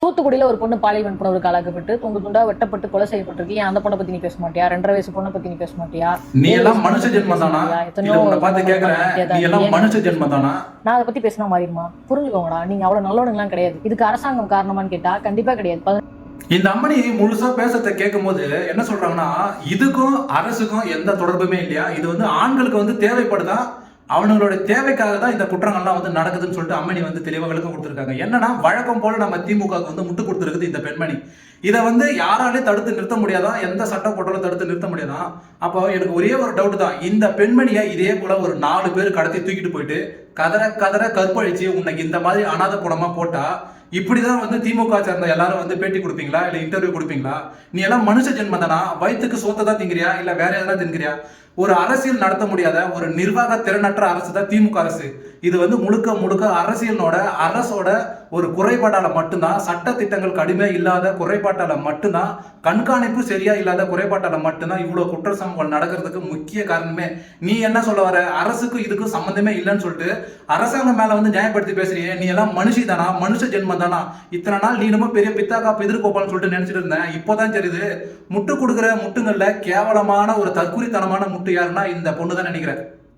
தூத்துக்குடியில ஒரு பொண்ணு பாலியல் வன்புணர்வுக்கு ஆளாக்கப்பட்டு துண்டு துண்டா வெட்டப்பட்டு கொலை செய்யப்பட்டிருக்கு. ஏன் அந்த பொண்ணை பத்தி நீ பேச மாட்டியா? 2.5 வயசு பொண்ணை பத்தி நீ பேச மாட்டியா? நீ 7 எல்லாம் வயசு மனுஷ பொண்ணை பத்தி பேச ஜென்மம் தானா? மாட்டியா? இத எத்தனையோ உன்னை பார்த்து பொண்ணை கேக்குறேன். பத்தி நீ எல்லாம் மனுஷ ஜென்மம் தானா? நான் அதை பத்தி பேசினா மாறிடுமா? புரிஞ்சுக்கோங்கடா, நீங்க அவ்வளவு நல்லவனுங்களாம் கிடையாது. இதுக்கு அரசாங்கம் காரணமான்னு கேட்டா கண்டிப்பா கிடையாது. இந்த அம்மணி முழுசா பேசத்தை கேட்கும் போது என்ன சொல்றாங்கன்னா, இதுக்கும் அரசுக்கும் எந்த தொடர்புமே இல்லையா, இது வந்து ஆண்களுக்கு வந்து தேவைப்படுதா, அவங்களோட தேவைக்காக தான் இந்த குற்றங்கள்லாம் வந்து நடக்குதுன்னு சொல்லிட்டு அம்மணி வந்து தெளிவாக விளக்கம் கொடுத்துருக்காங்க. என்னன்னா, வழக்கம் போல நம்ம திமுகவுக்கு வந்து முட்டு கொடுத்துருக்குது இந்த பெண்மணி. இதை வந்து யாராலையும் தடுத்து நிறுத்த முடியாதான், எந்த சட்டம் போட்டாலும் தடுத்து நிறுத்த முடியாதான். அப்போ எனக்கு ஒரே ஒரு டவுட் தான், இந்த பெண்மணியை இதே போல ஒரு 4 பேர் கடத்தி தூக்கிட்டு போயிட்டு கதற கதற கற்பழிச்சு உன்னைக்கு இந்த மாதிரி அனாத படமா போட்டா இப்படிதான் வந்து திமுக சேர்ந்த எல்லாரும் வந்து பேட்டி கொடுப்பீங்களா, இல்ல இன்டர்வியூ கொடுப்பீங்களா? நீ எல்லாம் மனுஷ ஜென்மம் தானா? வயிற்றுக்கு சோத்தை தான் திங்கிறியா, இல்ல வேற எதாவது திங்கிறியா? ஒரு அரசியல் நடத்த முடியாத ஒரு நிர்வாக திறனற்ற அரசு தான் திமுக அரசு. இது வந்து முழுக்க முழுக்க அரசோட ஒரு குறைபாட்டால மட்டும்தான், சட்ட திட்டங்கள் கடுமையா இல்லாத குறைபாட்டால மட்டும்தான், கண்காணிப்பு சரியா இல்லாத குறைபாட்டால மட்டும்தான் இவ்வளவு குற்ற சம்பவங்கள் நடக்கிறதுக்கு முக்கிய காரணமே. நீ என்ன சொல்ல வர? அரசுக்கும் இதுக்கும் சம்பந்தமே இல்லைன்னு சொல்லிட்டு அரசாங்கம் மேல வந்து நியாயப்படுத்தி பேசுறியே. நீ எல்லாம் மனுஷி தானா? மனுஷ ஜென்மம் தானா? இத்தனை நாள் நீ ரொம்ப பெரிய பித்தாக்கா எதிர்கோப்பான்னு சொல்லிட்டு நினைச்சிட்டு இருந்தேன். இப்போதான் தெரியுது, முட்டு கொடுக்குற முட்டுங்கள்ல கேவலமான ஒரு தற்குறித்தனமான முட்டு யாருன்னா இந்த பொண்ணு தான் நினைக்கிறேன்.